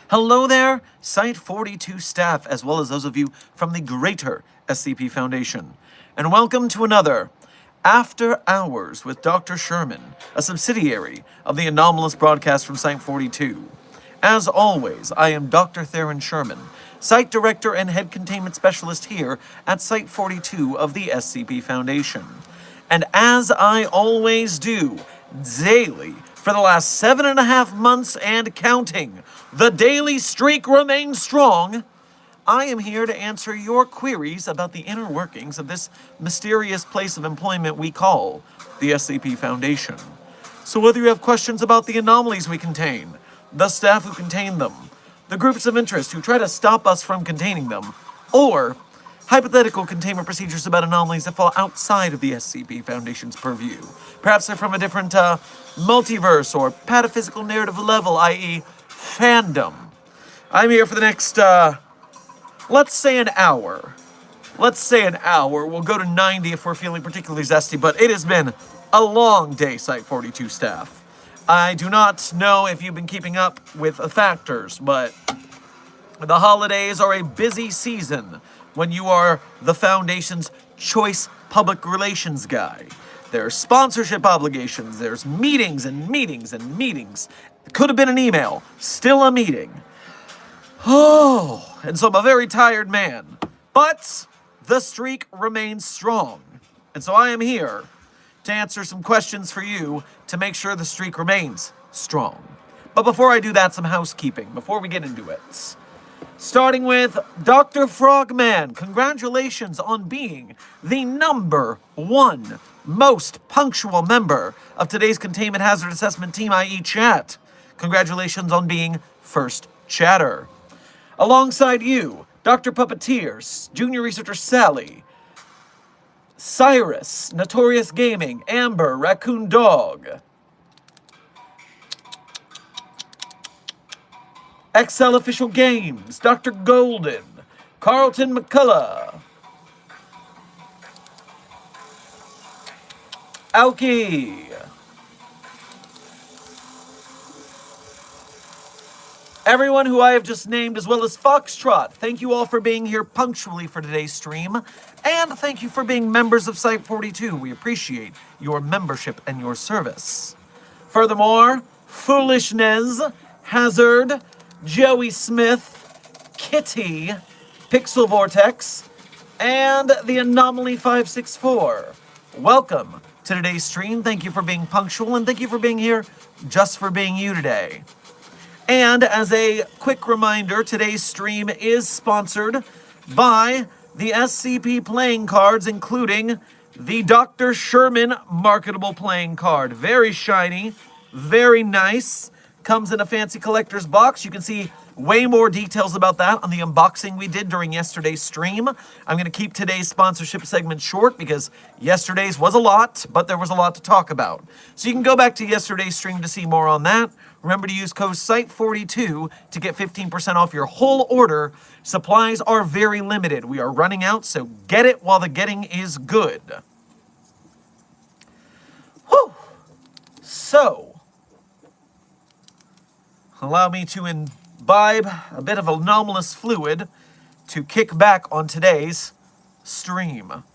Hello there, Site-42 staff, as well as those of you from the greater SCP Foundation. And welcome to another After Hours with Dr. Sherman, a subsidiary of the anomalous broadcast from Site-42. As always, I am Dr. Theron Sherman, Site Director and Head Containment Specialist here at Site-42 of the SCP Foundation. And as I always do, daily, for the last 7.5 months and counting, the daily streak remains strong. I am here to answer your queries about the inner workings of this mysterious place of employment we call the SCP Foundation. So whether you have questions about the anomalies we contain, the staff who contain them, the groups of interest who try to stop us from containing them, or hypothetical containment procedures about anomalies that fall outside of the SCP Foundation's purview, perhaps they're from a different multiverse or pataphysical narrative level, i.e. fandom. I'm here for the next, let's say an hour. We'll go to 90 if we're feeling particularly zesty, but it has been a long day, Site-42 staff. I do not know if you've been keeping up with factors, but the holidays are a busy season when you are the Foundation's choice public relations guy. There's sponsorship obligations, there's meetings and meetings and meetings. It could have been an email, still a meeting. Oh, and so I'm a very tired man. But the streak remains strong. And so I am here to answer some questions for you to make sure the streak remains strong. But before I do that, some housekeeping, before we get into it. Starting with Dr. Frogman, congratulations on being the #1 most punctual member of today's Containment Hazard Assessment Team, i.e. chat. Congratulations on being first chatter. Alongside you, Dr. Puppeteer, Junior Researcher Sally, Cyrus, Notorious Gaming, Amber, Raccoon Dog, XL Official Games, Dr. Golden, Carlton McCullough, Aoki, everyone who I have just named, as well as Foxtrot, thank you all for being here punctually for today's stream, and thank you for being members of Site-42. We appreciate your membership and your service. Furthermore, Foolishness, Hazard, Joey Smith, Kitty, Pixel Vortex, and the Anomaly 564. Welcome to today's stream. Thank you for being punctual, and thank you for being here just for being you today. And as a quick reminder, today's stream is sponsored by the SCP playing cards, including the Dr. Sherman marketable playing card. Very shiny, very nice. Comes in a fancy collector's box. You can see way more details about that on the unboxing we did during yesterday's stream. I'm going to keep today's sponsorship segment short because yesterday's was a lot, but there was a lot to talk about. So you can go back to yesterday's stream to see more on that. Remember to use code SITE42 to get 15% off your whole order. Supplies are very limited. We are running out, so get it while the getting is good. Whew. So, allow me to imbibe a bit of anomalous fluid to kick back on today's stream.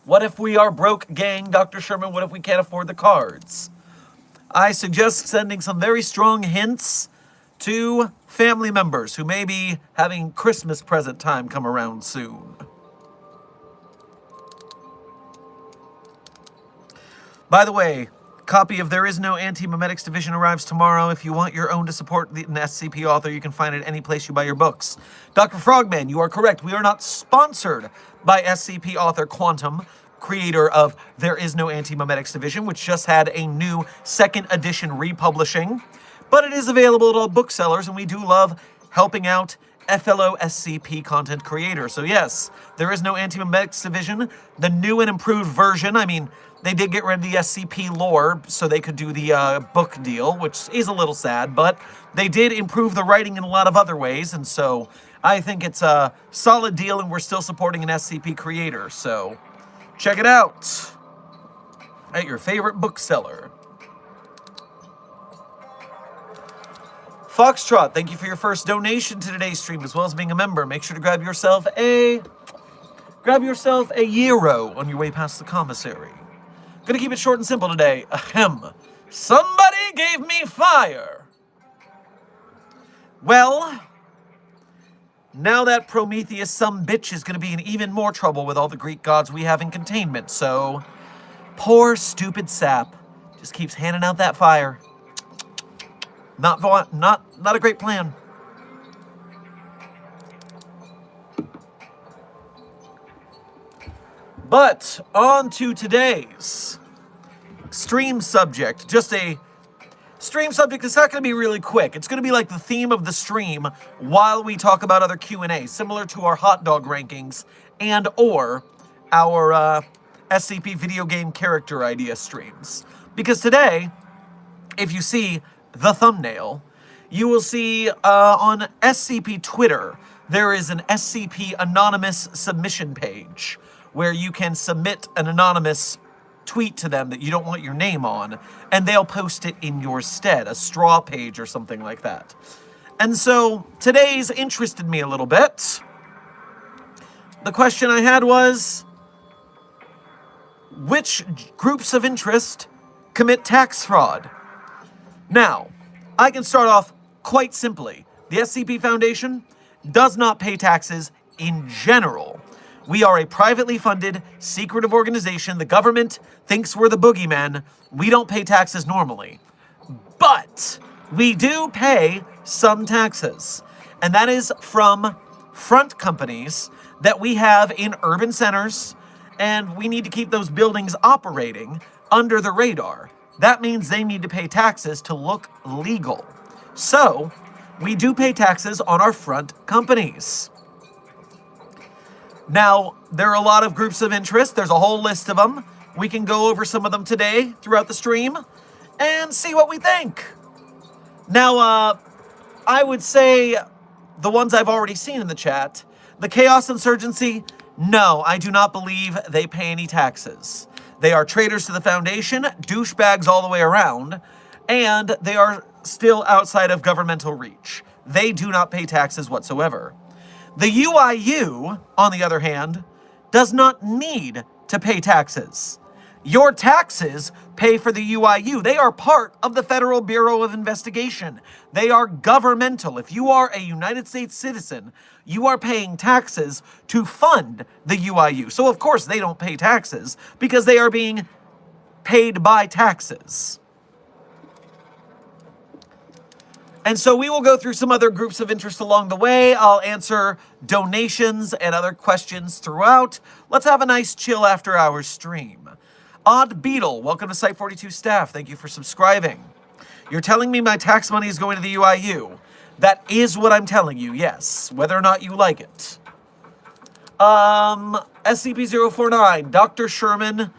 What if we are broke, gang? Dr. Sherman, what if we can't afford the cards? I suggest sending some very strong hints to family members who may be having Christmas present time come around soon. By the way, copy of There Is No Anti-Memetics Division arrives tomorrow. If you want your own to support an SCP author, you can find it any place you buy your books. Dr. Frogman, you are correct. We are not sponsored by SCP author Quantum, creator of There Is No Anti-Memetics Division, which just had a new second edition republishing. But it is available at all booksellers, and we do love helping out fellow SCP content creators. So yes, There Is No Anti-Memetics Division, the new and improved version. I mean, they did get rid of the SCP lore so they could do the book deal, which is a little sad, but they did improve the writing in a lot of other ways, and so I think it's a solid deal, and we're still supporting an SCP creator, so check it out at your favorite bookseller. Foxtrot, thank you for your first donation to today's stream, as well as being a member. Make sure to grab yourself a gyro on your way past the commissary. Gonna keep it short and simple today. Ahem. Somebody gave me fire. Well, now that Prometheus some bitch is gonna be in even more trouble with all the Greek gods we have in containment, so poor stupid sap just keeps handing out that fire. Not a great plan. But on to today's stream subject. Just a stream subject that's not going to be really quick. It's going to be like the theme of the stream while we talk about other Q&A, similar to our hot dog rankings and or our SCP video game character idea streams. Because today, if you see the thumbnail, you will see on SCP Twitter, there is an SCP anonymous submission page where you can submit an anonymous tweet to them that you don't want your name on, and they'll post it in your stead, a straw page or something like that. And so today's interested me a little bit. The question I had was, which groups of interest commit tax fraud? Now, I can start off quite simply. The SCP Foundation does not pay taxes in general. We are a privately funded, secretive organization. The government thinks we're the boogeymen. We don't pay taxes normally. But we do pay some taxes. And that is from front companies that we have in urban centers, and we need to keep those buildings operating under the radar. That means they need to pay taxes to look legal. So, we do pay taxes on our front companies. Now, there are a lot of groups of interest. There's a whole list of them. We can go over some of them today throughout the stream and see what we think. Now, I would say the ones I've already seen in the chat. The Chaos Insurgency, no, I do not believe they pay any taxes. They are traitors to the Foundation, douchebags all the way around, and they are still outside of governmental reach. They do not pay taxes whatsoever. The UIU, on the other hand, does not need to pay taxes. Your taxes pay for the UIU. They are part of the Federal Bureau of Investigation. They are governmental. If you are a United States citizen, you are paying taxes to fund the UIU. So of course they don't pay taxes because they are being paid by taxes. And so we will go through some other groups of interest along the way. I'll answer donations and other questions throughout. Let's have a nice chill after hours stream. Odd Beetle, welcome to Site 42 staff. Thank you for subscribing. You're telling me my tax money is going to the UIU. That is what I'm telling you, yes. Whether or not you like it. SCP-049, Dr. Sherman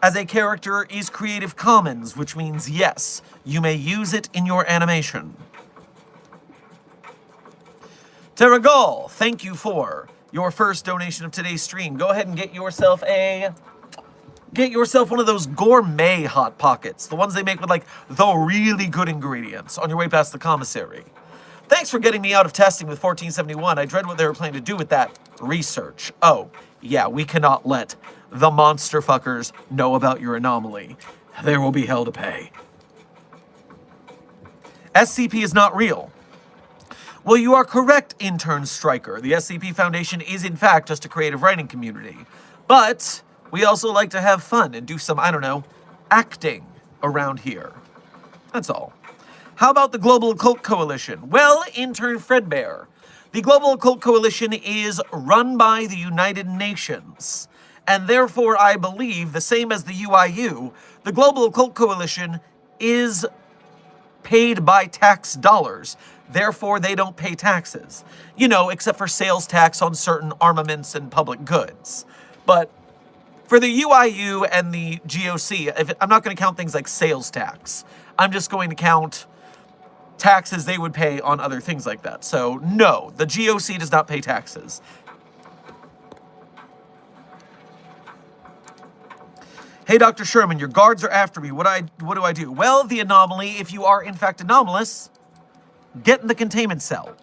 as a character is Creative Commons, which means yes, you may use it in your animation. Terragal, thank you for your first donation of today's stream. Go ahead and get yourself one of those gourmet Hot Pockets, the ones they make with like the really good ingredients on your way past the commissary. Thanks for getting me out of testing with 1471. I dread what they were planning to do with that research. Oh, yeah, we cannot let the monster fuckers know about your anomaly. There will be hell to pay. SCP is not real. Well, you are correct, Intern Striker. The SCP Foundation is, in fact, just a creative writing community. But we also like to have fun and do some, I don't know, acting around here. That's all. How about the Global Occult Coalition? Well, Intern Fredbear, the Global Occult Coalition is run by the United Nations. And therefore, I believe, the same as the UIU, the Global Occult Coalition is paid by tax dollars. Therefore, they don't pay taxes. You know, except for sales tax on certain armaments and public goods. But for the UIU and the GOC, I'm not going to count things like sales tax. I'm just going to count taxes they would pay on other things like that. So, no, the GOC does not pay taxes. Hey, Dr. Sherman, your guards are after me. What do I do? Well, the anomaly, if you are in fact anomalous, get in the containment cell.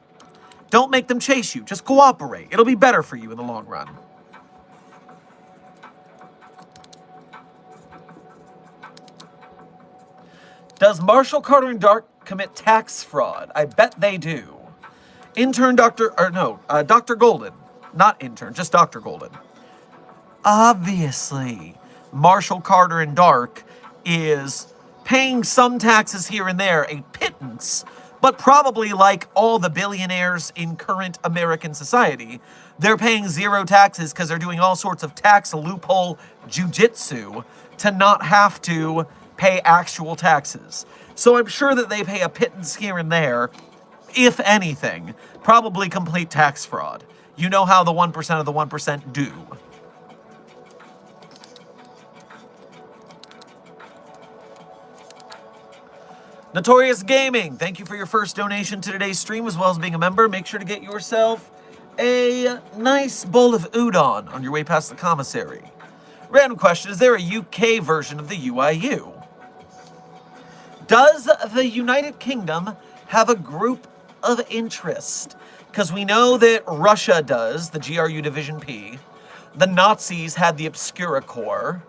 Don't make them chase you. Just cooperate. It'll be better for you in the long run. Does Marshall, Carter, and Dark commit tax fraud? I bet they do. Dr. Golden. Not intern, just Dr. Golden. Obviously, Marshall, Carter, and Dark is paying some taxes here and there, a pittance, but probably like all the billionaires in current American society, they're paying zero taxes because they're doing all sorts of tax loophole jujitsu to not have to pay actual taxes. So I'm sure that they pay a pittance here and there, if anything, probably complete tax fraud. You know how the 1% of the 1% do. Notorious Gaming, thank you for your first donation to today's stream, as well as being a member. Make sure to get yourself a nice bowl of udon on your way past the commissary. Random question, is there a UK version of the UIU? Does the United Kingdom have a group of interest? Because we know that Russia does, the GRU Division P. The Nazis had the Obscura Corps.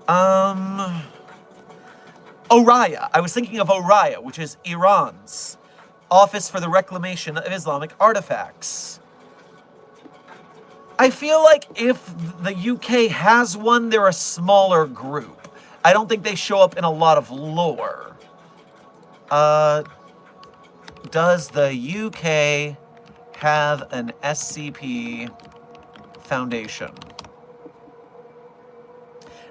Oriya. I was thinking of Oriya, which is Iran's Office for the Reclamation of Islamic Artifacts. I feel like if the UK has one, they're a smaller group. I don't think they show up in a lot of lore. Does the UK have an SCP Foundation?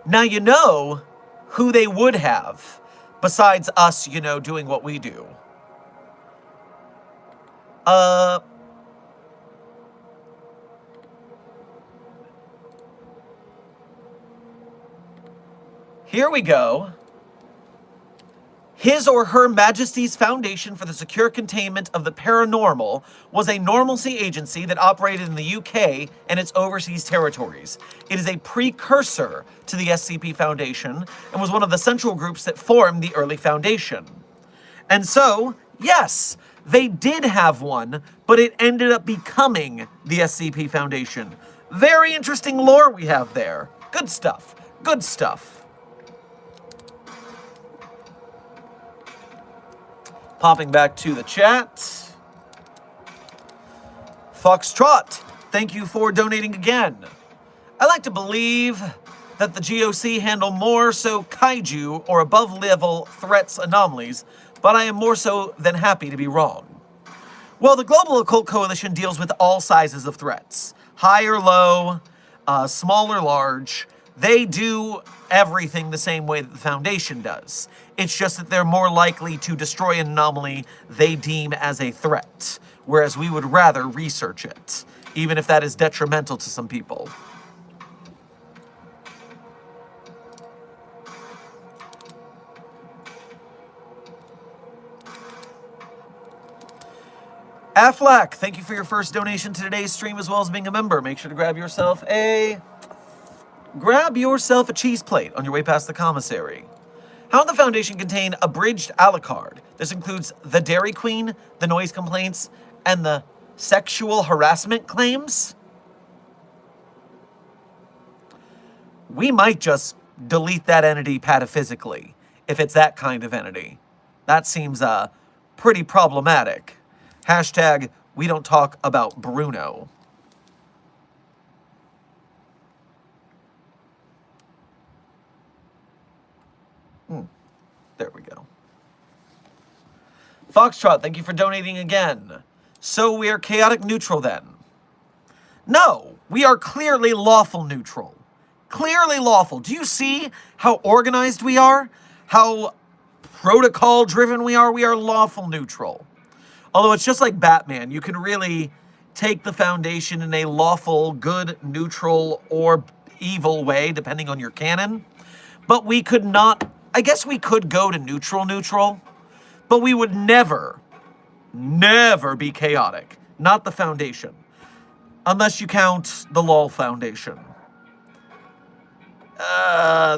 Now you know who they would have, besides us, you know, doing what we do. Here we go. His or Her Majesty's Foundation for the Secure Containment of the Paranormal was a normalcy agency that operated in the UK and its overseas territories. It is a precursor to the SCP Foundation and was one of the central groups that formed the early Foundation. And so, yes, they did have one, but it ended up becoming the SCP Foundation. Very interesting lore we have there. Good stuff. Good stuff. Popping back to the chat. Foxtrot, thank you for donating again. I like to believe that the GOC handle more so kaiju or above-level threats anomalies, but I am more so than happy to be wrong. Well, the Global Occult Coalition deals with all sizes of threats. High or low, small or large. They do everything the same way that the Foundation does. It's just that they're more likely to destroy an anomaly they deem as a threat, whereas we would rather research it, even if that is detrimental to some people. Aflac, thank you for your first donation to today's stream as well as being a member. Make sure to grab yourself a cheese plate on your way past the commissary. How did the Foundation contain abridged a la carte? This includes the Dairy Queen, the noise complaints, and the sexual harassment claims? We might just delete that entity pataphysically, if it's that kind of entity. That seems pretty problematic. Hashtag, we don't talk about Bruno. There we go. Foxtrot, thank you for donating again. So we are chaotic neutral then? No, we are clearly lawful neutral. Clearly lawful. Do you see how organized we are? How protocol driven we are? We are lawful neutral. Although it's just like Batman, you can really take the Foundation in a lawful, good, neutral, or evil way, depending on your canon. But we could not, I guess we could go to neutral, but we would never be chaotic. Not the Foundation. Unless you count the LOL Foundation.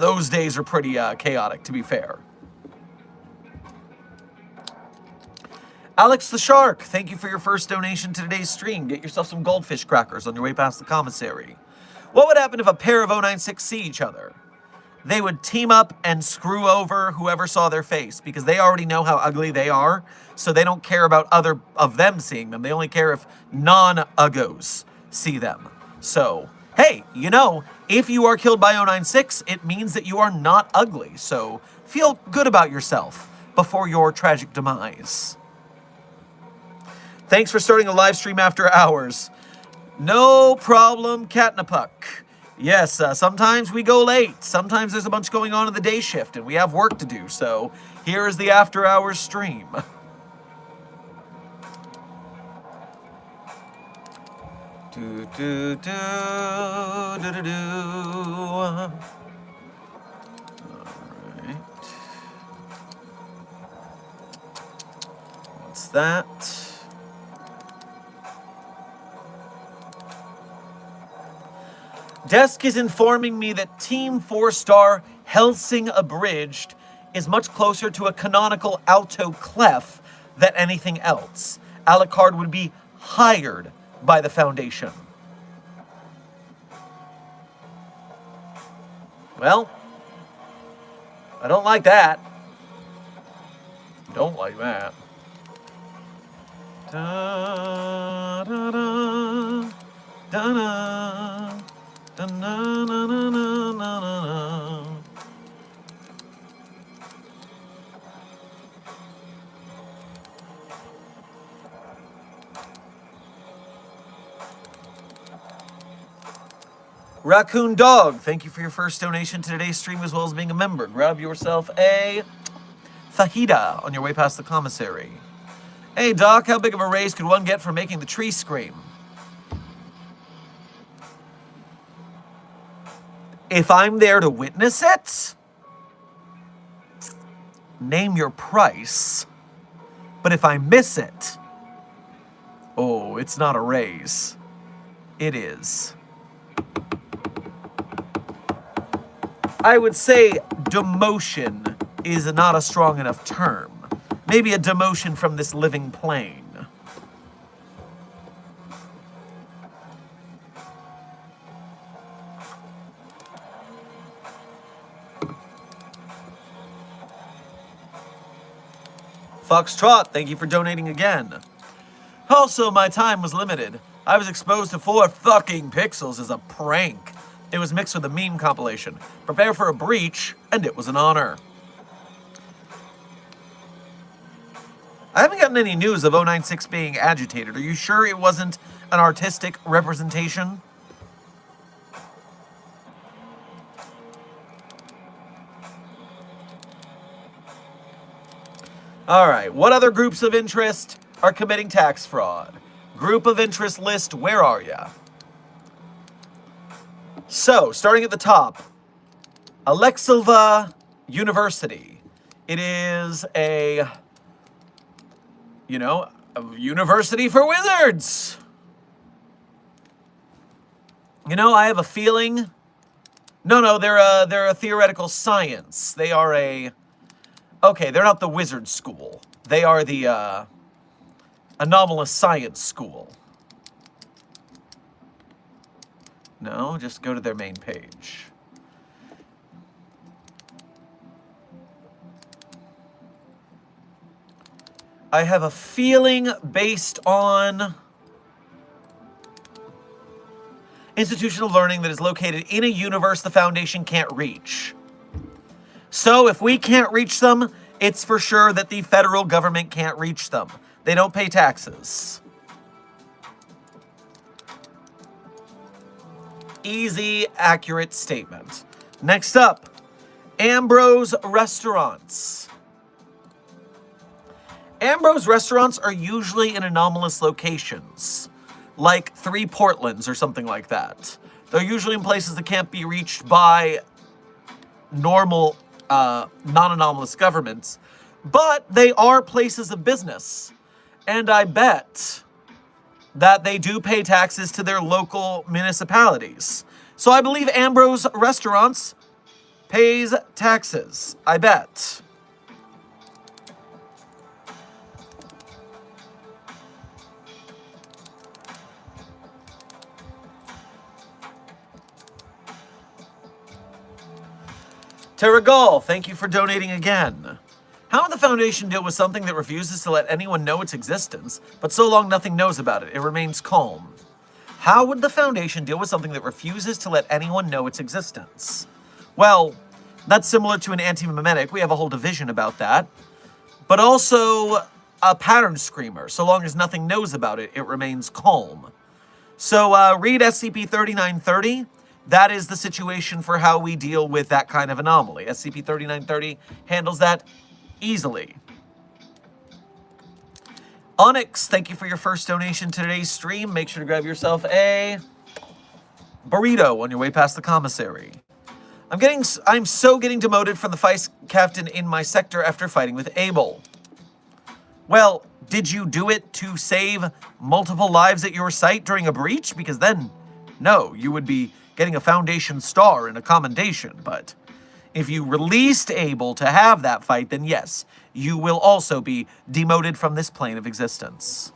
Those days are pretty chaotic, to be fair. Alex the Shark, thank you for your first donation to today's stream. Get yourself some goldfish crackers on your way past the commissary. What would happen if a pair of 096 see each other? They would team up and screw over whoever saw their face, because they already know how ugly they are, so they don't care about other of them seeing them. They only care if non-uggos see them. So, hey, you know, if you are killed by 096, it means that you are not ugly, so feel good about yourself before your tragic demise. Thanks for starting a live stream after hours. No problem, Catnapuck. Yes, sometimes we go late. Sometimes there's a bunch going on in the day shift, and we have work to do. So here is the after hours stream. Do do do do do do. All right. What's that? Desk is informing me that Team 4-star Helsing Abridged is much closer to a canonical alto clef than anything else. Alucard would be hired by the Foundation. Well, I don't like that. Don't like that. Da, da, da, da, da. Na, na, na, na, na, na. Raccoon Dog, thank you for your first donation to today's stream as well as being a member. Grab yourself a fajita on your way past the commissary. Hey Doc, how big of a raise could one get for making the tree scream? If I'm there to witness it, name your price. But if I miss it, oh, it's not a raise. It is. I would say demotion is not a strong enough term. Maybe a demotion from this living plane. Foxtrot, thank you for donating again. Also, my time was limited. I was exposed to 4 fucking pixels as a prank. It was mixed with a meme compilation. Prepare for a breach, and it was an honor. I haven't gotten any news of 096 being agitated. Are you sure it wasn't an artistic representation? All right, what other groups of interest are committing tax fraud? Group of interest list, where are ya? So, starting at the top, Alexilva University. It is a university for wizards. I have a feeling. No, they're a theoretical science. They are a. Okay, they're not the wizard school. They are the anomalous science school. No, just go to their main page. I have a feeling based on institutional learning that is located in a universe the Foundation can't reach. So if we can't reach them, it's for sure that the federal government can't reach them. They don't pay taxes. Easy, accurate statement. Next up, Ambrose Restaurants. Ambrose Restaurants are usually in anomalous locations, like 3 Portlands or something like that. They're usually in places that can't be reached by normal, non-anomalous governments, but they are places of business. And I bet that they do pay taxes to their local municipalities. So I believe Ambrose Restaurants pays taxes. I bet. Terragal, thank you for donating again. How would the Foundation deal with something that refuses to let anyone know its existence, but so long nothing knows about it, it remains calm? How would the Foundation deal with something that refuses to let anyone know its existence? Well, that's similar to an anti-memetic. We have a whole division about that. But also a pattern screamer. So long as nothing knows about it, it remains calm. So read SCP-3930. That is the situation for how we deal with that kind of anomaly. SCP-3930 handles that easily. Onyx, thank you for your first donation to today's stream. Make sure to grab yourself a burrito on your way past the commissary. I'm so getting demoted from the vice captain in my sector after fighting with Abel. Well, did you do it to save multiple lives at your site during a breach? Because then, no, you would be getting a Foundation star and a commendation, but if you released Abel to have that fight, then yes, you will also be demoted from this plane of existence.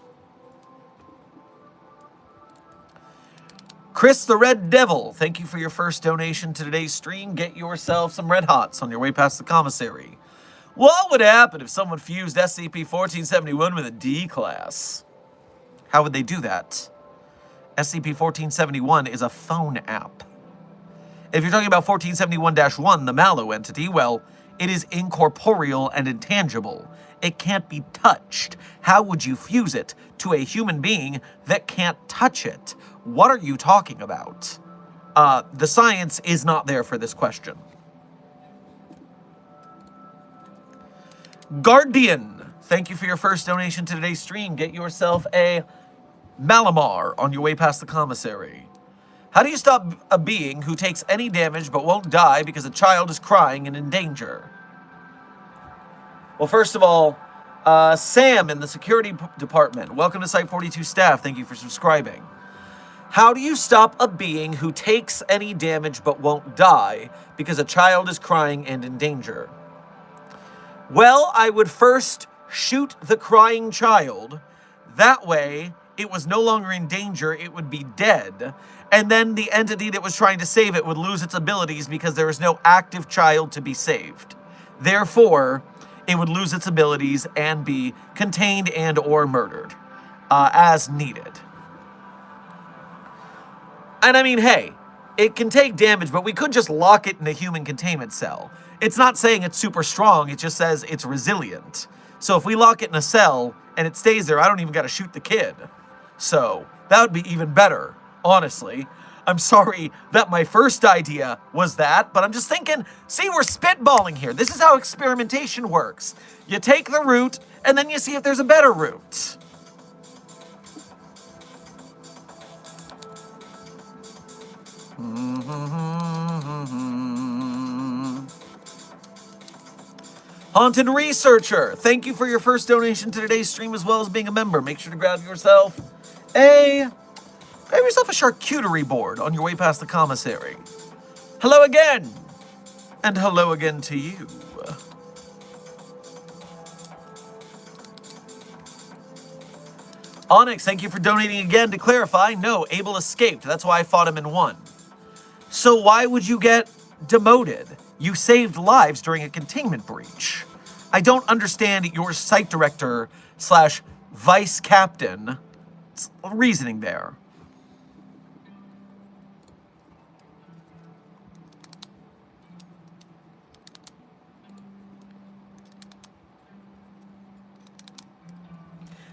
Chris the Red Devil, thank you for your first donation to today's stream. Get yourself some Red Hots on your way past the commissary. What would happen if someone fused SCP-1471 with a D-class? How would they do that? SCP-1471 is a phone app. If you're talking about 1471-1, the Mallow entity, well, it is incorporeal and intangible. It can't be touched. How would you fuse it to a human being that can't touch it? What are you talking about? The science is not there for this question. Guardian, thank you for your first donation to today's stream. Get yourself a Malamar on your way past the commissary. How do you stop a being who takes any damage but won't die because a child is crying and in danger? Well, first of all, Sam in the security department. Welcome to Site 42 staff. Thank you for subscribing. How do you stop a being who takes any damage but won't die because a child is crying and in danger? Well, I would first shoot the crying child. That way, it was no longer in danger, it would be dead. And then the entity that was trying to save it would lose its abilities because there is no active child to be saved. Therefore, it would lose its abilities and be contained and or murdered as needed. And I mean, hey, it can take damage, but we could just lock it in a human containment cell. It's not saying it's super strong, it just says it's resilient. So if we lock it in a cell and it stays there, I don't even got to shoot the kid. So that would be even better, honestly. I'm sorry that my first idea was that, but I'm just thinking, see, we're spitballing here. This is how experimentation works. You take the route, and then you see if there's a better route. Haunted Researcher, thank you for your first donation to today's stream as well as being a member. Make sure to grab yourself a charcuterie board on your way past the commissary. Hello again, and hello again to you. Onyx, thank you for donating again. To clarify, no, Abel escaped. That's why I fought him and won. So why would you get demoted? You saved lives during a containment breach. I don't understand your site director / vice captain reasoning there.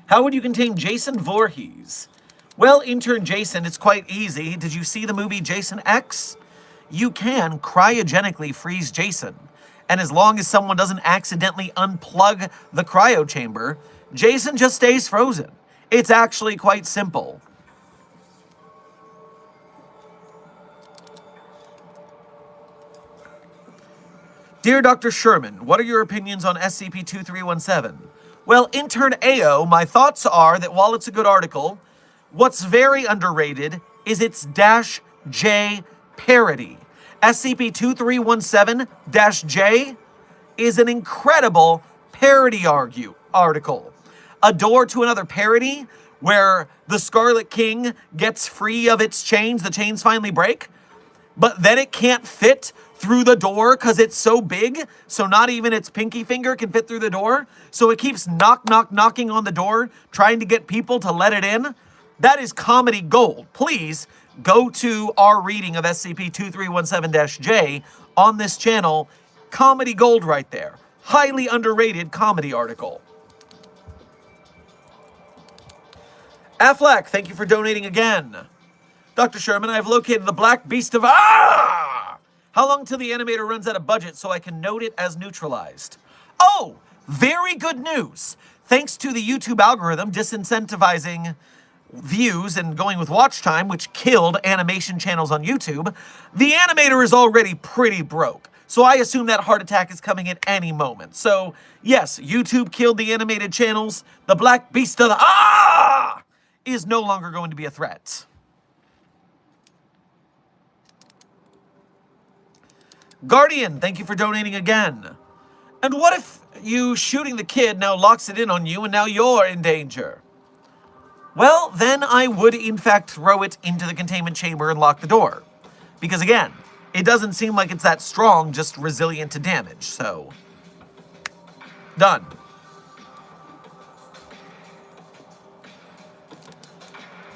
How would you contain Jason Voorhees? Well, intern Jason, it's quite easy. Did you see the movie Jason X? You can cryogenically freeze Jason. And as long as someone doesn't accidentally unplug the cryo chamber, Jason just stays frozen. It's actually quite simple. Dear Dr. Sherman, what are your opinions on SCP-2317? Well, intern AO, my thoughts are that while it's a good article, what's very underrated is its -J parody. SCP-2317-J is an incredible parody article. A door to another parody where the Scarlet King gets free of its chains, the chains finally break, but then it can't fit through the door because it's so big, so not even its pinky finger can fit through the door, so it keeps knocking on the door, trying to get people to let it in. That is comedy gold. Please go to our reading of SCP-2317-J on this channel. Comedy gold right there. Highly underrated comedy article. Affleck, thank you for donating again. Dr. Sherman, I have located the Black Beast of... How long till the animator runs out of budget so I can note it as neutralized? Oh, very good news. Thanks to the YouTube algorithm disincentivizing views and going with watch time, which killed animation channels on YouTube, the animator is already pretty broke. So I assume that heart attack is coming at any moment. So yes, YouTube killed the animated channels. The Black Beast of the is no longer going to be a threat. Guardian, thank you for donating again. And what if you shooting the kid now locks it in on you and now you're in danger? Well, then I would in fact throw it into the containment chamber and lock the door. Because again, it doesn't seem like it's that strong, just resilient to damage, so... Done.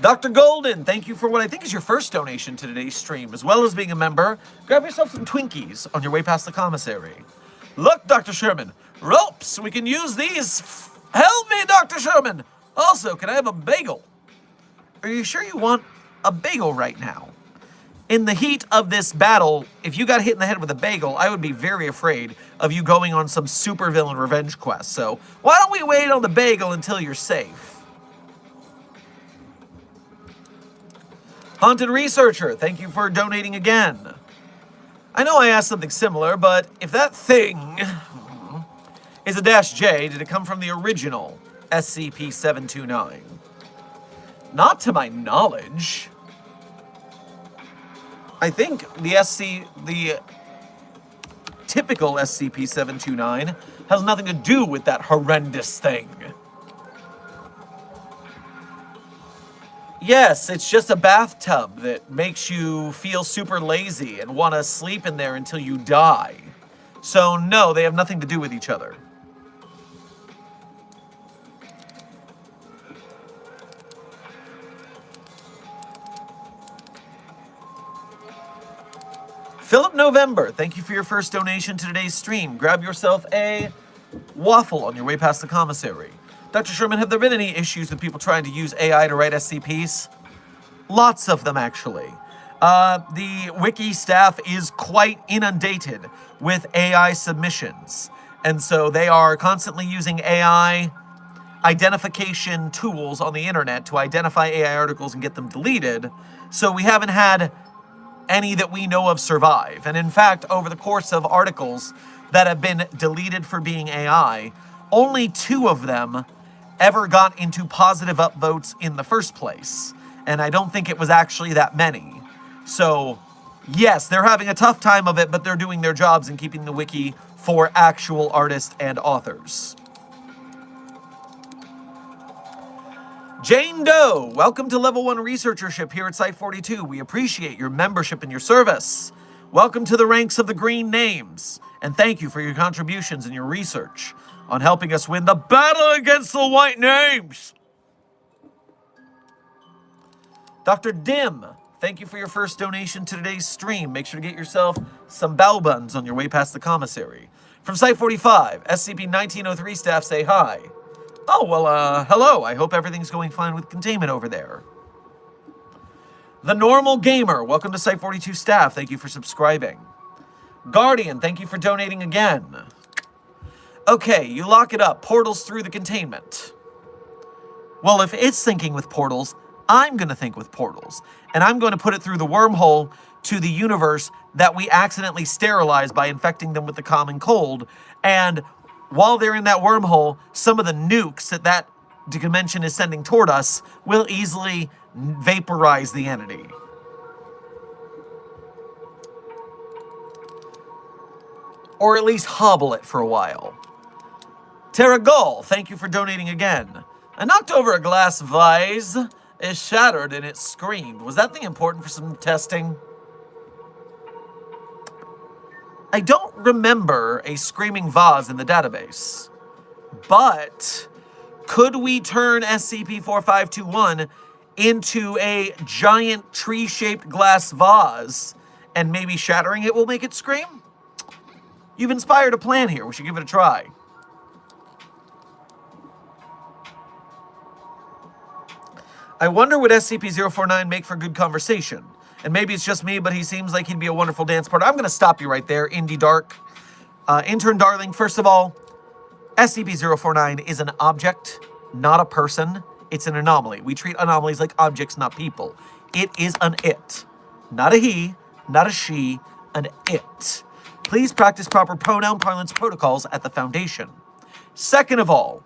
Dr. Golden, thank you for what I think is your first donation to today's stream, as well as being a member. Grab yourself some Twinkies on your way past the commissary. Look, Dr. Sherman, ropes, we can use these. Help me, Dr. Sherman. Also, can I have a bagel? Are you sure you want a bagel right now? In the heat of this battle, if you got hit in the head with a bagel, I would be very afraid of you going on some supervillain revenge quest. So why don't we wait on the bagel until you're safe? Haunted Researcher, thank you for donating again. I know I asked something similar, but if that thing is a -J, did it come from the original SCP-729? Not to my knowledge. I think the typical SCP-729 has nothing to do with that horrendous thing. Yes, it's just a bathtub that makes you feel super lazy and want to sleep in there until you die. So no, they have nothing to do with each other. Philip November, thank you for your first donation to today's stream. Grab yourself a waffle on your way past the commissary. Dr. Sherman, have there been any issues with people trying to use AI to write SCPs? Lots of them, actually. The wiki staff is quite inundated with AI submissions. And so they are constantly using AI identification tools on the internet to identify AI articles and get them deleted. So we haven't had any that we know of survive. And in fact, over the course of articles that have been deleted for being AI, only 2 of them ever got into positive upvotes in the first place. And I don't think it was actually that many. So, yes, they're having a tough time of it, but they're doing their jobs and keeping the wiki for actual artists and authors. Jane Doe, welcome to Level 1 Researchership here at Site 42. We appreciate your membership and your service. Welcome to the ranks of the green names, and thank you for your contributions and your research on helping us win the battle against the white names. Dr. Dim, thank you for your first donation to today's stream. Make sure to get yourself some bao buns on your way past the commissary. From Site 45, SCP-1903 staff say hi. Oh, well, hello. I hope everything's going fine with containment over there. The Normal Gamer, welcome to Site 42 staff. Thank you for subscribing. Guardian, thank you for donating again. Okay, you lock it up. Portals through the containment. Well, if it's thinking with portals, I'm going to think with portals. And I'm going to put it through the wormhole to the universe that we accidentally sterilized by infecting them with the common cold. And while they're in that wormhole, some of the nukes that dimension is sending toward us will easily vaporize the entity. Or at least hobble it for a while. Terragol, thank you for donating again. I knocked over a glass vase. It shattered and it screamed. Was that thing important for some testing? I don't remember a screaming vase in the database. But could we turn SCP-4521 into a giant tree-shaped glass vase and maybe shattering it will make it scream? You've inspired a plan here. We should give it a try. I wonder would SCP-049 make for good conversation? And maybe it's just me, but he seems like he'd be a wonderful dance partner. I'm going to stop you right there, Indie Dark. Intern Darling, first of all, SCP-049 is an object, not a person. It's an anomaly. We treat anomalies like objects, not people. It is an it. Not a he, not a she, an it. Please practice proper pronoun parlance protocols at the Foundation. Second of all,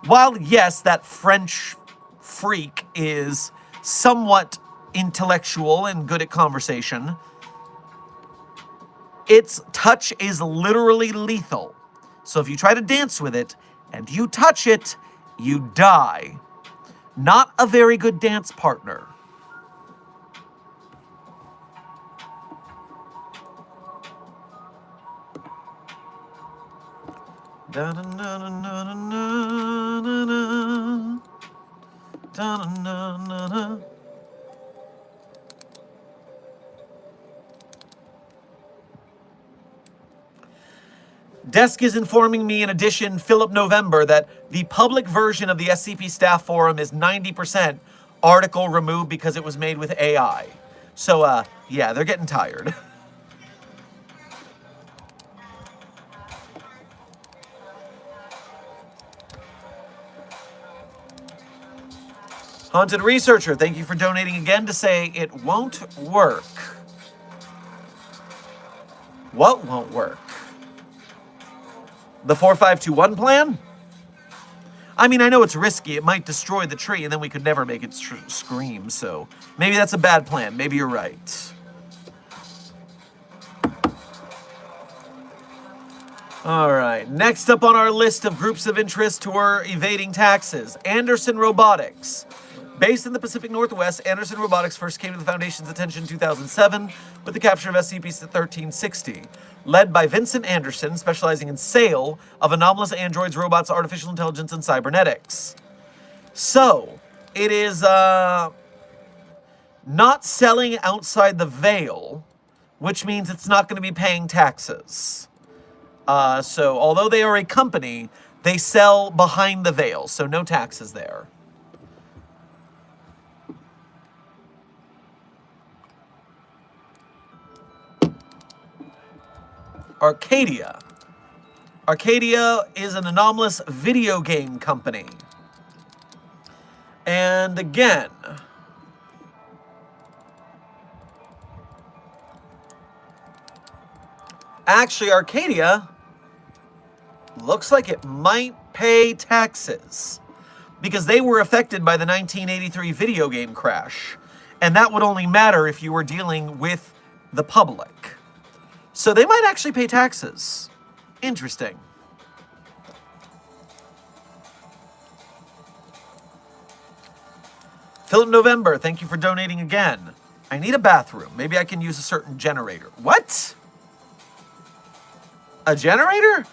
while yes, that French freak is somewhat intellectual and good at conversation, its touch is literally lethal. So if you try to dance with it and you touch it, you die. Not a very good dance partner. Desk is informing me, in addition, Philip November, that the public version of the SCP staff forum is 90% article removed because it was made with AI. So, yeah, they're getting tired. Haunted Researcher, thank you for donating again to say it won't work. What won't work? The 4521 plan? I mean, I know it's risky. It might destroy the tree, and then we could never make it scream, so maybe that's a bad plan. Maybe you're right. All right, next up on our list of groups of interest who are evading taxes, Anderson Robotics. Based in the Pacific Northwest, Anderson Robotics first came to the Foundation's attention in 2007 with the capture of SCP-1360. Led by Vincent Anderson, specializing in sale of anomalous androids, robots, artificial intelligence, and cybernetics. So, it is not selling outside the veil, which means it's not going to be paying taxes. So although they are a company, they sell behind the veil, so no taxes there. Arcadia. Arcadia is an anomalous video game company. And again, actually, Arcadia looks like it might pay taxes because they were affected by the 1983 video game crash. And that would only matter if you were dealing with the public. So they might actually pay taxes. Interesting. Philip November, thank you for donating again. I need a bathroom. Maybe I can use a certain generator. What? A generator?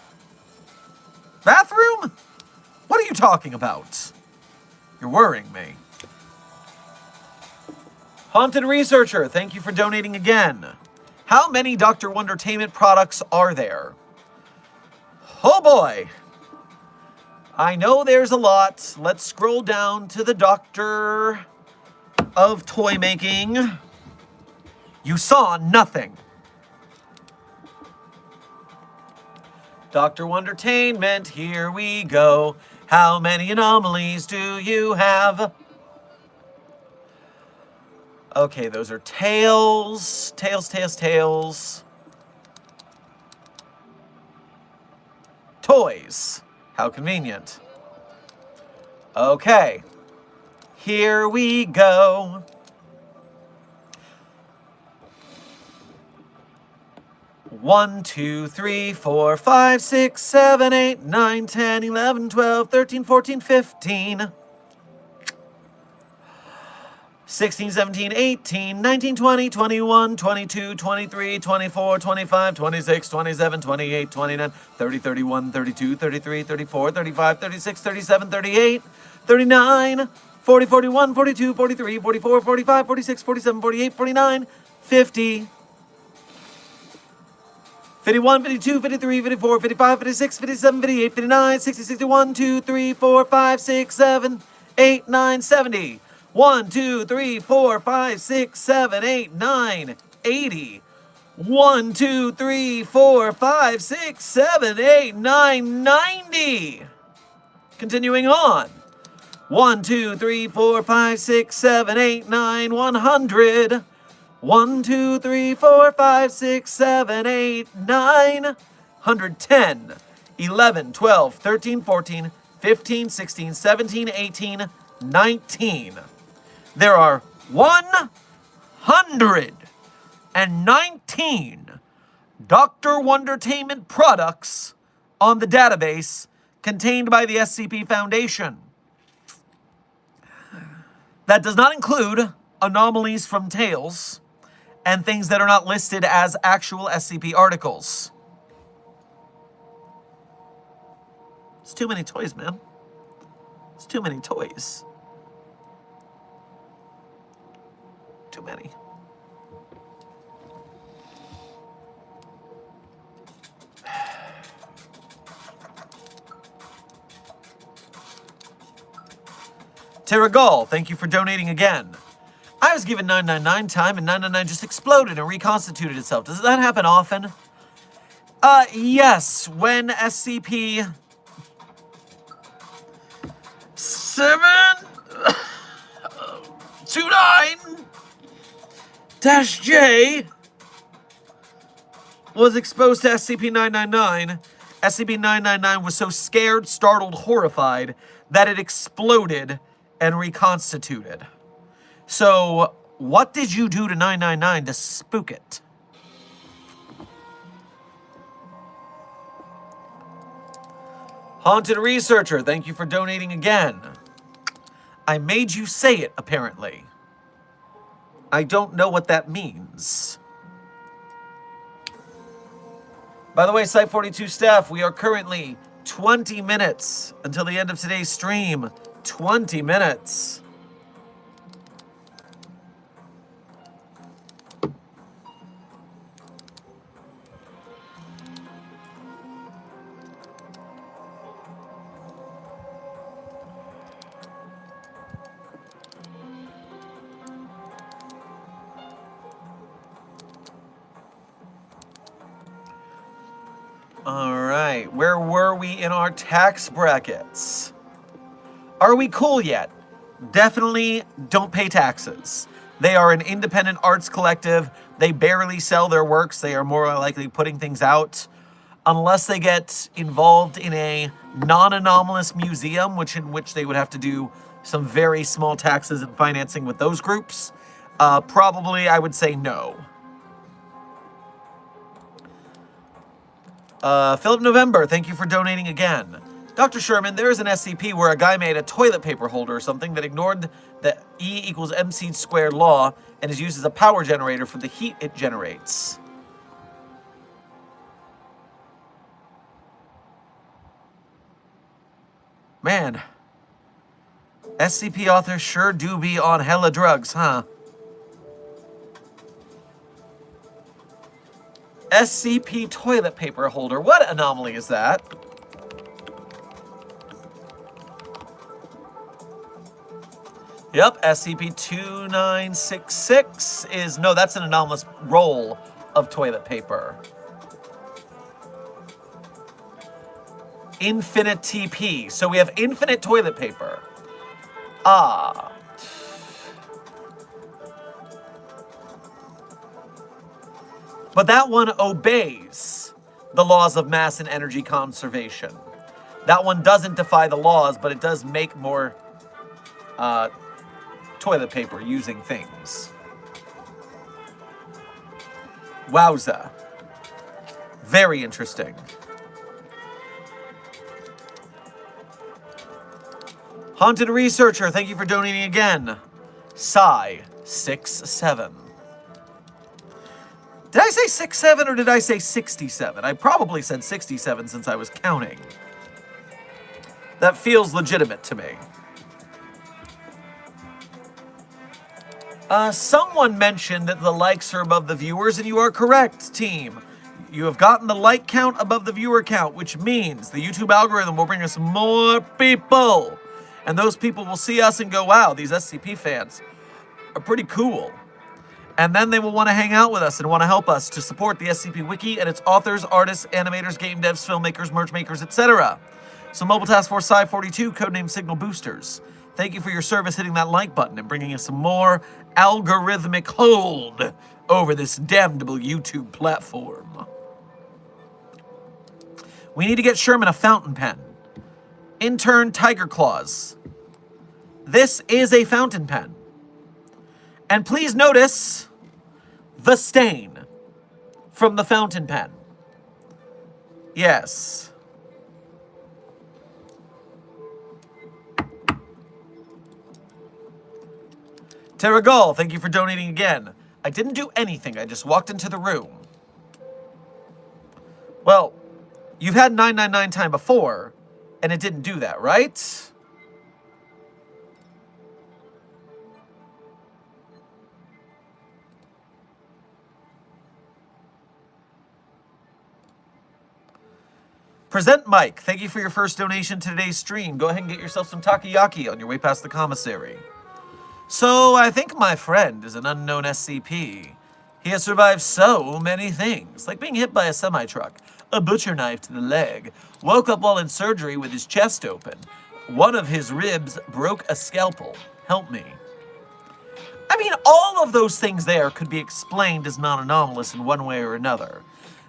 Bathroom? What are you talking about? You're worrying me. Haunted Researcher, thank you for donating again. How many Dr. Wondertainment products are there? Oh boy. I know there's a lot. Let's scroll down to the Doctor of Toy Making. You saw nothing. Dr. Wondertainment, here we go. How many anomalies do you have? Okay, those are tails. Tails, tails, tails. Toys. How convenient. Okay. Here we go. One, 2, 3, 4, 5, 6, 7, 8, 9, 10, 11, 12, 13, 14, 15. 16, 17, 18, 19, 20, 21, 22, 23, 24, 25, 26, 27, 28, 29, 30, 31, 32, 33, 34, 35, 36, 37, 38, 39, 40, 41, 42, 43, 44, 45, 46, 47, 48, 49, 50, 51, 52, 53, 54, 55, 56, 57, 58, 59, 60, 61, 2, 3, 4, 5, 6, 7, 8, 9, 70. 1, 2, 3, 4, 5, 6, 7, 8, 9, 80. 1, 2, 3, 4, 5, 6, 7, 8, 9, 90. Continuing on. 1, 2, 3, 4, 5, 6, 7, 8, 9, 100. 1, 2, 3, 4, 5, 6, 7, 8, 9, 110. 11, 12, 13, 14, 15, 16, 17, 18, 19. There are 119 Dr. Wondertainment products on the database contained by the SCP Foundation. That does not include anomalies from Tales and things that are not listed as actual SCP articles. It's too many toys, man. It's too many toys. Too many. Terragal, thank you for donating again. I was given 999 time and 999 just exploded and reconstituted itself. Does that happen often? Yes. When SCP 729-J was exposed to SCP-999, SCP-999 was so scared, startled, horrified that it exploded and reconstituted. So, what did you do to 999 to spook it? Haunted Researcher, thank you for donating again. I made you say it, apparently. I don't know what that means. By the way, Site 42 staff, we are currently 20 minutes until the end of today's stream. 20 minutes. All right, where were we in our tax brackets? Are we cool yet? Definitely don't pay taxes. They are an independent arts collective. They barely sell their works. They are more likely putting things out unless they get involved in a non-anomalous museum, in which they would have to do some very small taxes and financing with those groups. Probably, I would say no. Philip November, thank you for donating again. Dr. Sherman, there is an SCP where a guy made a toilet paper holder or something that ignored the E equals MC squared law and is used as a power generator for the heat it generates. Man, SCP authors sure do be on hella drugs, huh? SCP toilet paper holder. What anomaly is that? Yep, SCP-2966 is... No, that's an anomalous roll of toilet paper. Infinite TP. So we have infinite toilet paper. Ah. But that one obeys the laws of mass and energy conservation. That one doesn't defy the laws, but it does make more toilet paper using things. Wowza. Very interesting. Haunted Researcher, thank you for donating again. Psy67. Did I say 67 or did I say 67? I probably said 67 since I was counting. That feels legitimate to me. Someone mentioned that the likes are above the viewers, and you are correct, team. You have gotten the like count above the viewer count, which means the YouTube algorithm will bring us more people. And those people will see us and go, wow, these SCP fans are pretty cool. And then they will want to hang out with us and want to help us to support the SCP Wiki and its authors, artists, animators, game devs, filmmakers, merch makers, etc. So Mobile Task Force Psi-42, codename Signal Boosters, thank you for your service hitting that like button and bringing us some more algorithmic hold over this damnable YouTube platform. We need to get Sherman a fountain pen. Intern Tiger Claws. This is a fountain pen. And please notice the stain from the fountain pen. Yes. Terragol, thank you for donating again. I didn't do anything, I just walked into the room. Well, you've had 999 time before, and it didn't do that, right? Present Mike, thank you for your first donation to today's stream. Go ahead and get yourself some takoyaki on your way past the commissary. So, I think my friend is an unknown SCP. He has survived so many things, like being hit by a semi-truck, a butcher knife to the leg, woke up while in surgery with his chest open, one of his ribs broke a scalpel. Help me. I mean, all of those things there could be explained as non-anomalous in one way or another.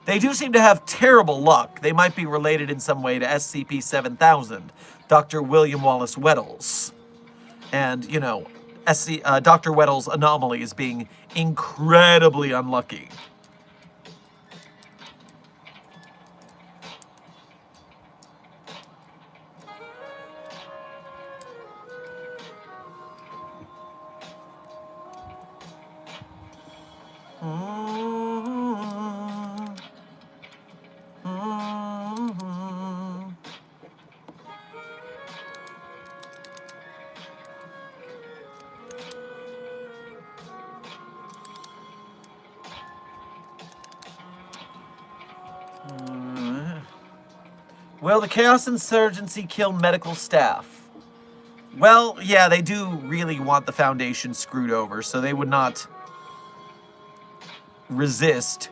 They do seem to have terrible luck. They might be related in some way to SCP-7000, Dr. William Wallace Weddles. And, you know, Dr. Weddle's anomaly is being incredibly unlucky. Will the Chaos Insurgency kill medical staff? Well, yeah, they do really want the Foundation screwed over, so they would not resist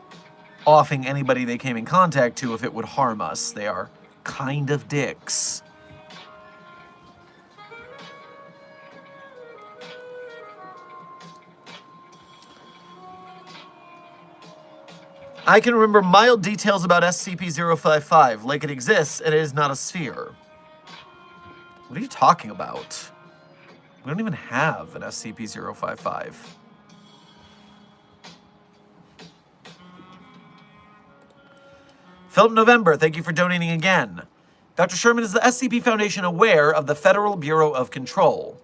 offing anybody they came in contact to if it would harm us. They are kind of dicks. I can remember mild details about SCP-055, like it exists and it is not a sphere. What are you talking about? We don't even have an SCP-055. Philip November, thank you for donating again. Dr. Sherman, is the SCP Foundation aware of the Federal Bureau of Control?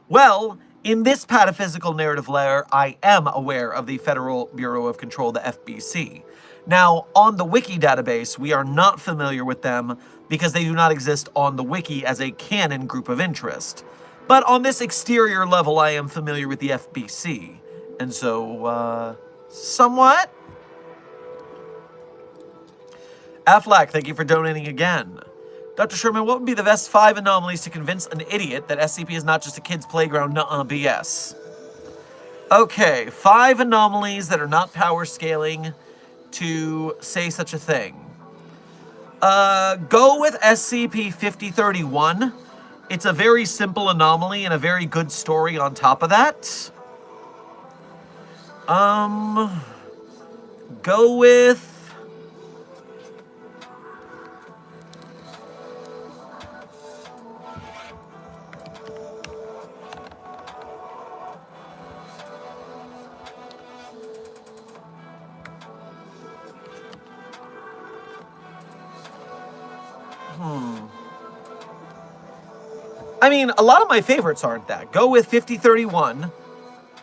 Well, in this pataphysical narrative layer, I am aware of the Federal Bureau of Control, the FBC. Now, on the Wiki database, we are not familiar with them because they do not exist on the Wiki as a canon group of interest. But on this exterior level, I am familiar with the FBC. And so, somewhat. Affleck, thank you for donating again. Dr. Sherman, what would be the best 5 anomalies to convince an idiot that SCP is not just a kid's playground? Nuh-uh BS. Okay, 5 anomalies that are not power scaling to say such a thing. Go with SCP-5031. It's a very simple anomaly and a very good story on top of that. Go with... I mean, a lot of my favorites aren't that. Go with 5031,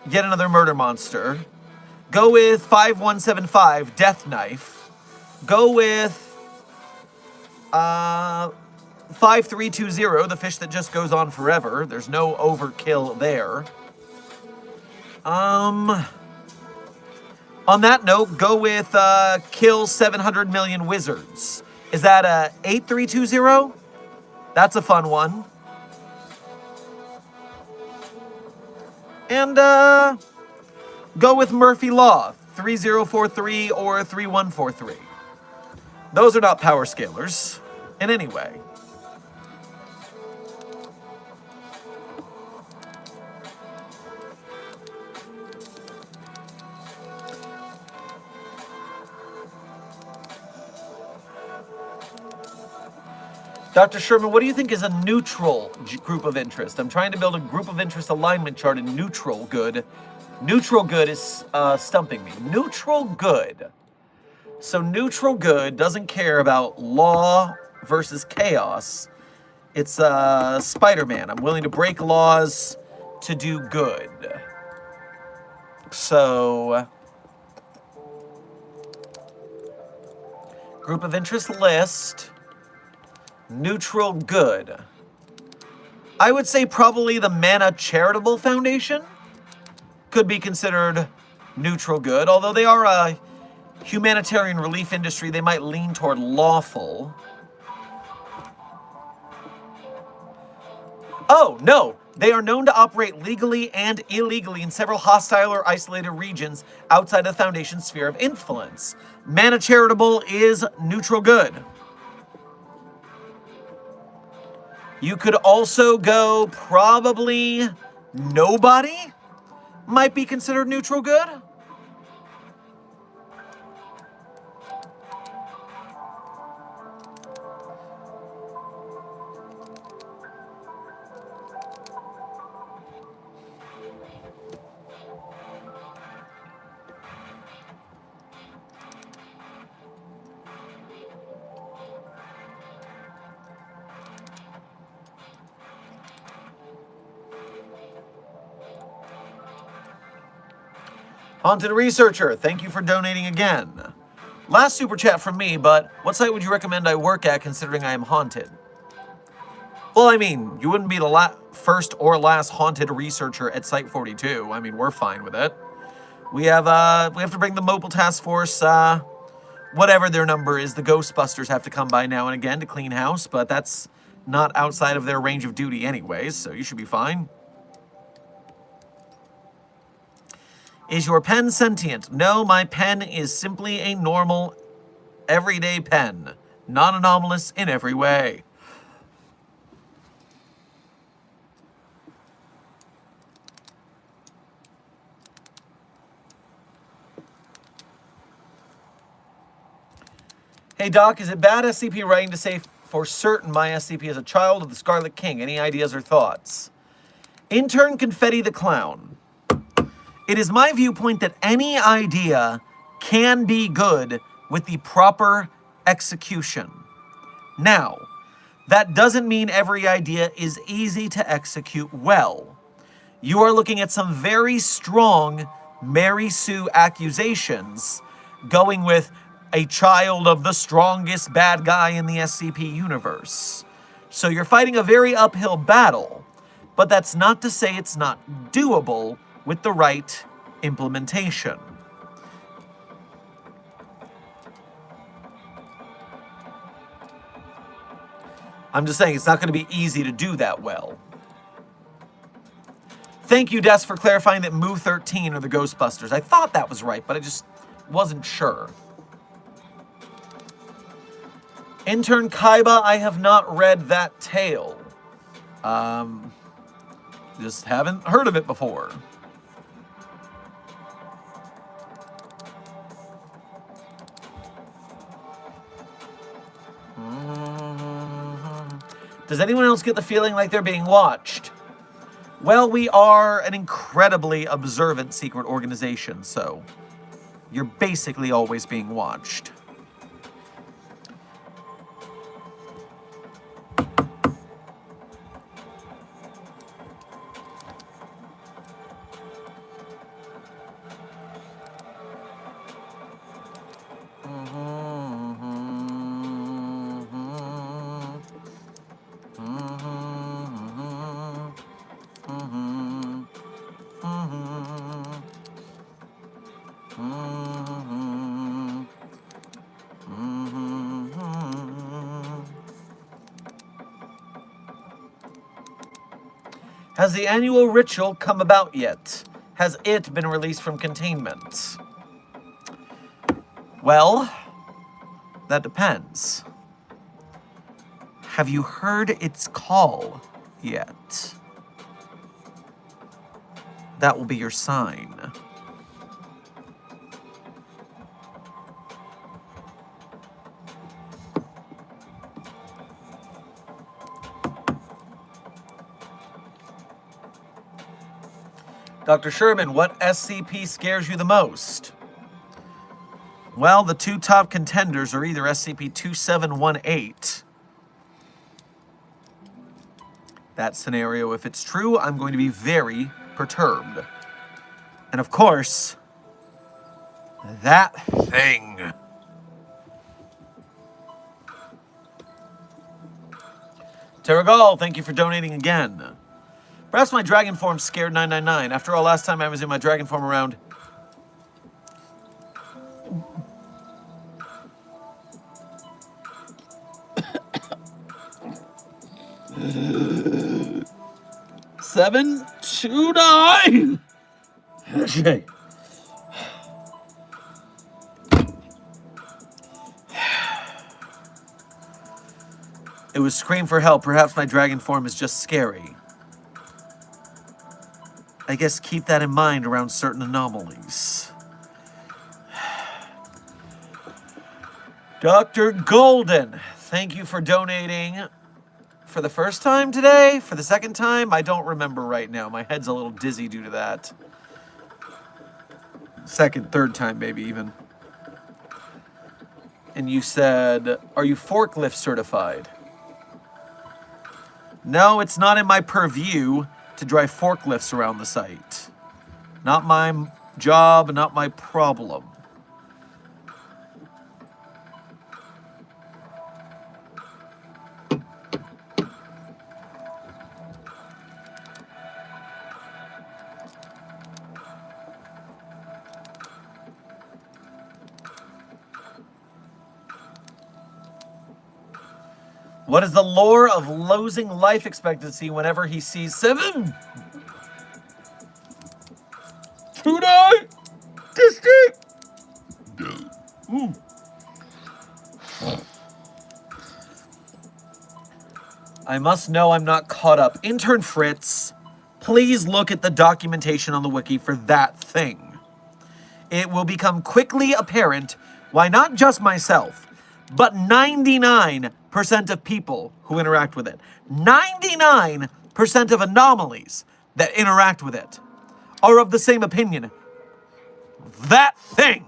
yet another murder monster. Go with 5175, Death Knife. Go with 5320, the fish that just goes on forever. There's no overkill there. On that note, go with kill 700 million wizards. Is that a 8320? That's a fun one. And go with Murphy Law, 3043 or 3143. Those are not power scalers in any way. Dr. Sherman, what do you think is a neutral group of interest? I'm trying to build a group of interest alignment chart in neutral good. Neutral good is stumping me. Neutral good. So neutral good doesn't care about law versus chaos. It's Spider-Man. I'm willing to break laws to do good. So... group of interest list... neutral good. I would say probably the Mana Charitable Foundation could be considered neutral good, although they are a humanitarian relief industry, they might lean toward lawful. Oh, no! They are known to operate legally and illegally in several hostile or isolated regions outside the Foundation's sphere of influence. Mana Charitable is neutral good. You could also go probably nobody might be considered neutral good. Haunted Researcher, thank you for donating again. Last super chat from me, but what site would you recommend I work at considering I am haunted? Well, I mean, you wouldn't be the first or last haunted researcher at Site 42. I mean, we're fine with it. We have to bring the mobile task force, whatever their number is. The Ghostbusters have to come by now and again to clean house, but that's not outside of their range of duty anyways, so you should be fine. Is your pen sentient? No, my pen is simply a normal, everyday pen. Non-anomalous in every way. Hey Doc, is it bad SCP writing to say for certain my SCP is a child of the Scarlet King? Any ideas or thoughts? Intern Confetti the Clown. It is my viewpoint that any idea can be good with the proper execution. Now, that doesn't mean every idea is easy to execute well. You are looking at some very strong Mary Sue accusations going with a child of the strongest bad guy in the SCP universe. So you're fighting a very uphill battle, but that's not to say it's not doable with the right implementation. I'm just saying it's not going to be easy to do that well. Thank you, Des, for clarifying that Mu 13 are the Ghostbusters. I thought that was right, but I just wasn't sure. Intern Kaiba, I have not read that tale. Just haven't heard of it before. Does anyone else get the feeling like they're being watched? Well, we are an incredibly observant secret organization, so you're basically always being watched. Has the annual ritual come about yet? Has it been released from containment? Well, that depends. Have you heard its call yet? That will be your sign. Dr. Sherman, what SCP scares you the most? Well, the two top contenders are either SCP-2718. That scenario, if it's true, I'm going to be very perturbed. And of course, that thing. Terragal, thank you for donating again. Perhaps my dragon form scared 999. After all, last time I was in my dragon form around... Seven, 2, 9. Okay. It was scream for help. Perhaps my dragon form is just scary. I guess keep that in mind around certain anomalies. Dr. Golden, thank you for donating for the first time today. For the second time, I don't remember right now. My head's a little dizzy due to that. Second, third time, maybe even. And you said, are you forklift certified? No, it's not in my purview to drive forklifts around the site. Not my job, not my problem. What is the lore of losing life expectancy whenever he sees 7? 2 9? District! I must know I'm not caught up. Intern Fritz, please look at the documentation on the wiki for that thing. It will become quickly apparent why not just myself, but 99% of people who interact with it, 99% of anomalies that interact with it, are of the same opinion. That thing!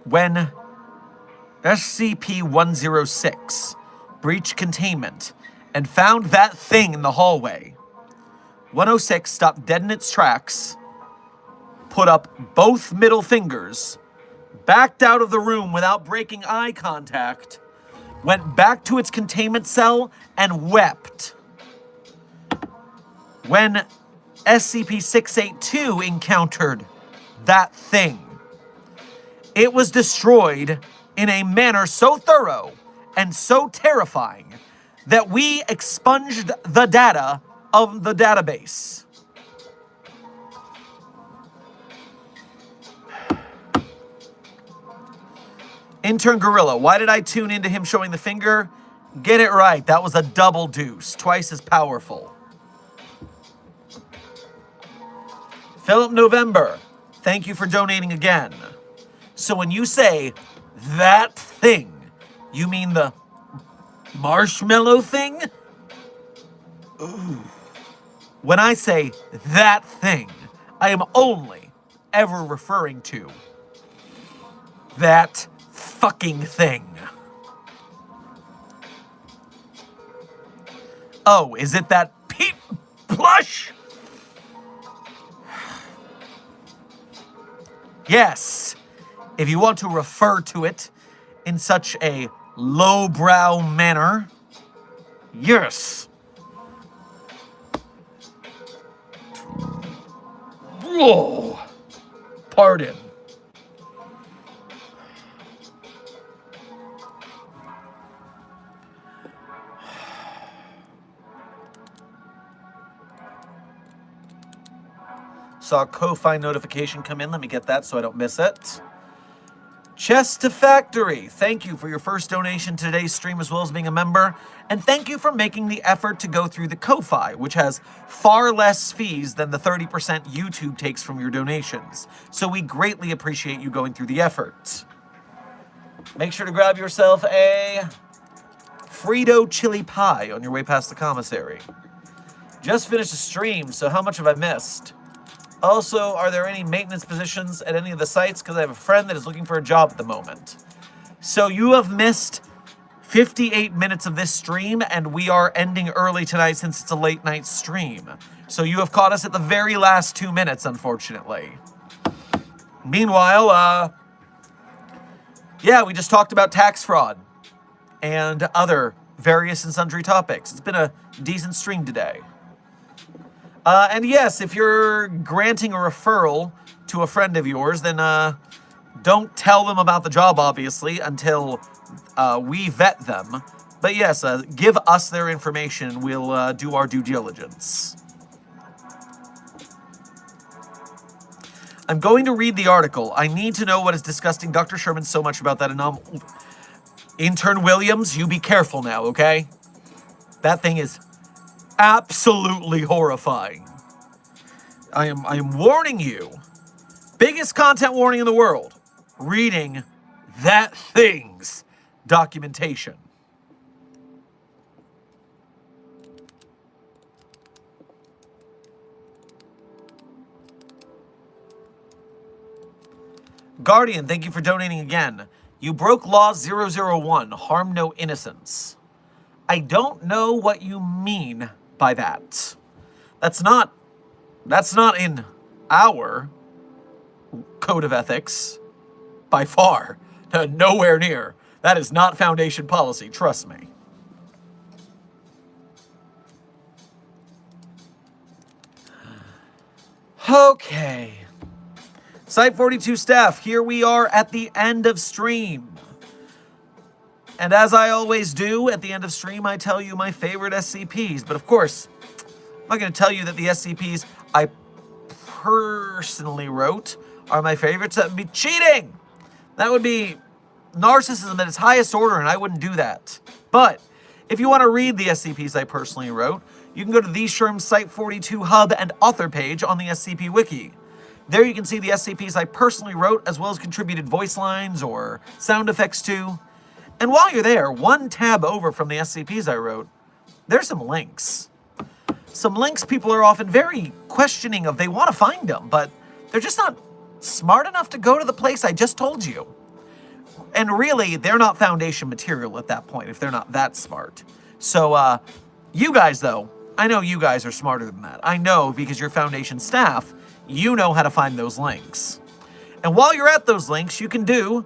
When SCP-106 breached containment and found that thing in the hallway, 106 stopped dead in its tracks, put up both middle fingers, backed out of the room without breaking eye contact, went back to its containment cell, and wept. When SCP-682 encountered that thing, it was destroyed in a manner so thorough and so terrifying that we expunged the data of the database. Intern Gorilla, why did I tune into him showing the finger? Get it right, that was a double deuce, twice as powerful. Philip November, thank you for donating again. So when you say that thing, you mean the marshmallow thing? Ooh. When I say that thing, I am only ever referring to that fucking thing. Oh, is it that Pete plush? Yes. If you want to refer to it in such a lowbrow manner, yes. Whoa. Pardon. Saw a Ko-Fi notification come in. Let me get that so I don't miss it. Chest to Factory, thank you for your first donation to today's stream as well as being a member. And thank you for making the effort to go through the Ko-Fi, which has far less fees than the 30% YouTube takes from your donations. So we greatly appreciate you going through the effort. Make sure to grab yourself a Frito chili pie on your way past the commissary. Just finished the stream, so how much have I missed? Also, are there any maintenance positions at any of the sites? Because I have a friend that is looking for a job at the moment. So you have missed 58 minutes of this stream, and we are ending early tonight since it's a late night stream. So you have caught us at the very last 2 minutes, unfortunately. Meanwhile, yeah, we just talked about tax fraud and other various and sundry topics. It's been a decent stream today. And yes, if you're granting a referral to a friend of yours, then don't tell them about the job, obviously, until we vet them. But yes, give us their information. We'll do our due diligence. I'm going to read the article. I need to know what is disgusting Dr. Sherman so much about that anomaly. Intern Williams, you be careful now, okay? That thing is absolutely horrifying. I am warning you. Biggest content warning in the world. Reading that thing's documentation. Guardian, thank you for donating again. You broke Law 001, harm no innocence. I don't know what you mean by that. That's not in our code of ethics, by far. Nowhere near. That is not Foundation policy, trust me. Okay. Site 42 staff, here we are at the end of stream. And as I always do, at the end of stream, I tell you my favorite SCPs. But of course, I'm not going to tell you that the SCPs I personally wrote are my favorites. That would be cheating. That would be narcissism at its highest order, and I wouldn't do that. But if you want to read the SCPs I personally wrote, you can go to the Sherm Site 42 hub and author page on the SCP Wiki. There you can see the SCPs I personally wrote, as well as contributed voice lines or sound effects to. And while you're there, one tab over from the SCPs I wrote, there's some links. Some links people are often very questioning of. They want to find them, but they're just not smart enough to go to the place I just told you. And really, they're not Foundation material at that point, if they're not that smart. So, you guys, though, I know you guys are smarter than that. I know, because you're Foundation staff, you know how to find those links. And while you're at those links, you can do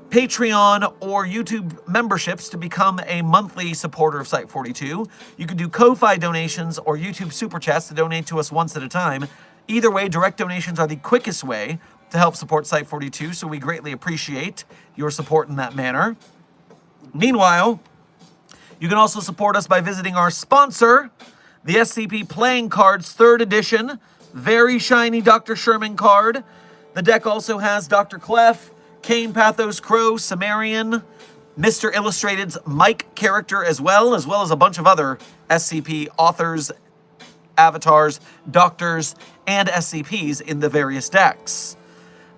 Patreon or YouTube memberships to become a monthly supporter of Site 42. You can do Ko-Fi donations or YouTube Super Chats to donate to us once at a time. Either way, direct donations are the quickest way to help support Site 42, so we greatly appreciate your support in that manner. Meanwhile, you can also support us by visiting our sponsor, the SCP Playing Cards 3rd Edition. Very shiny Dr. Sherman card. The deck also has Dr. Clef, Kane Pathos Crow, Sumerian, Mr. Illustrated's Mike character as well as a bunch of other SCP authors, avatars, doctors, and SCPs in the various decks.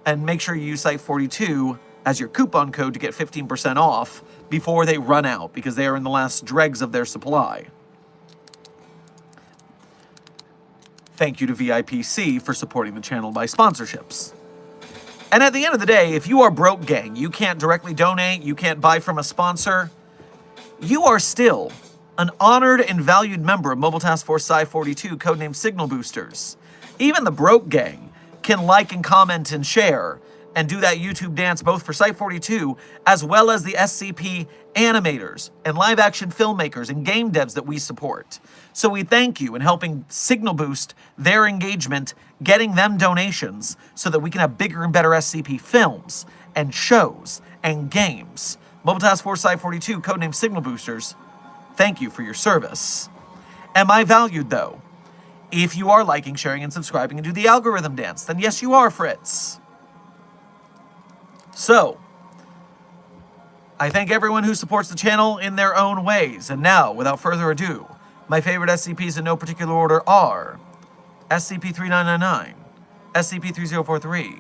And make sure you use Site 42 as your coupon code to get 15% off before they run out, because they are in the last dregs of their supply. Thank you to VIPC for supporting the channel by sponsorships. And at the end of the day, if you are broke, gang, you can't directly donate, you can't buy from a sponsor, you are still an honored and valued member of Mobile Task Force Sci 42, codenamed Signal Boosters. Even the broke gang can like and comment and share and do that YouTube dance both for Site 42 as well as the SCP animators and live action filmmakers and game devs that we support. So we thank you in helping Signal boost their engagement, getting them donations so that we can have bigger and better SCP films and shows and games. Mobile Task Force Site 42, codenamed Signal Boosters, thank you for your service. Am I valued, though? If you are liking, sharing, and subscribing and do the algorithm dance, then yes, you are, Fritz. So, I thank everyone who supports the channel in their own ways. And now, without further ado, my favorite SCPs in no particular order are SCP-3999, SCP-3043,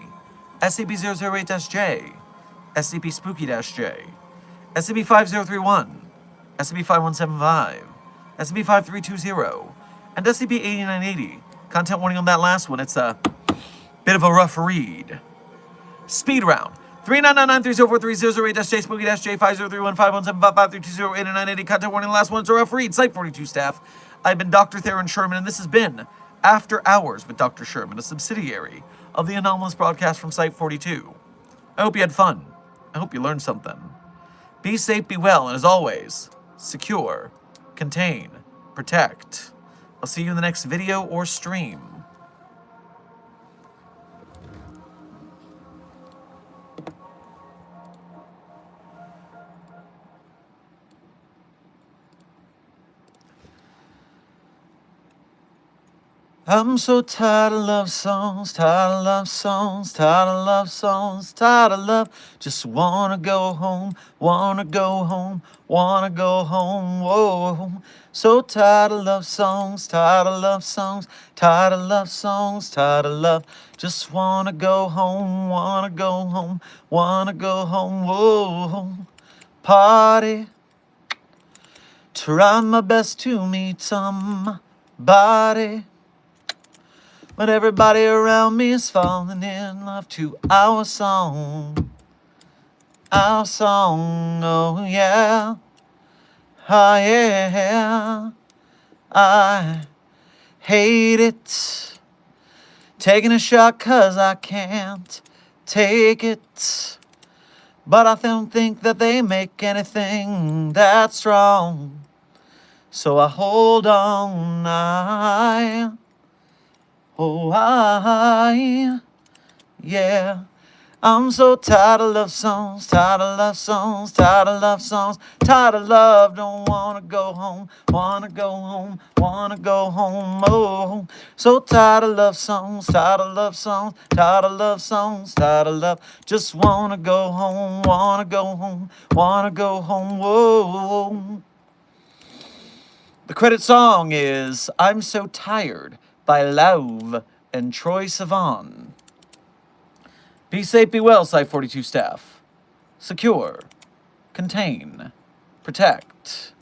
SCP-008-J, SCP-Spooky-J, SCP-5031, SCP-5175, SCP-5320, and SCP-8980. Content warning on that last one, it's a bit of a rough read. Speed round. 3999-3043-008-J, Spooky-J, 5031, 5175, 5320, 8980. Content warning, the last one, it's a rough read. Site 42 staff. I've been Dr. Theron Sherman, and this has been After Hours with Dr. Sherman, a subsidiary of the anomalous broadcast from Site 42. I hope you had fun. I hope you learned something. Be safe, be well, and as always, secure, contain, protect. I'll see you in the next video or stream. I'm so tired of love songs, tired of love songs, tired of love songs, tired of love. Just wanna go home, wanna go home, wanna go home, whoa. So tired of love songs, tired of love songs, tired of love songs, tired of love. Just wanna go home, wanna go home, wanna go home, whoa. Party, try my best to meet somebody. But everybody around me is falling in love to our song. Our song, oh yeah. Oh yeah. I hate it. Taking a shot 'cause I can't take it. But I don't think that they make anything that strong. So I hold on, yeah. I'm so tired of love songs, tired of love songs, tired of love songs, tired of love, don't wanna go home, wanna go home, wanna go home, oh. So tired of love songs, tired of love songs, tired of love songs, tired of love, just wanna go home, wanna go home, wanna go home, whoa. The credit song is I'm So Tired by Lauv and Troy Sivan. Be safe, be well, Site-42 staff. Secure. Contain. Protect.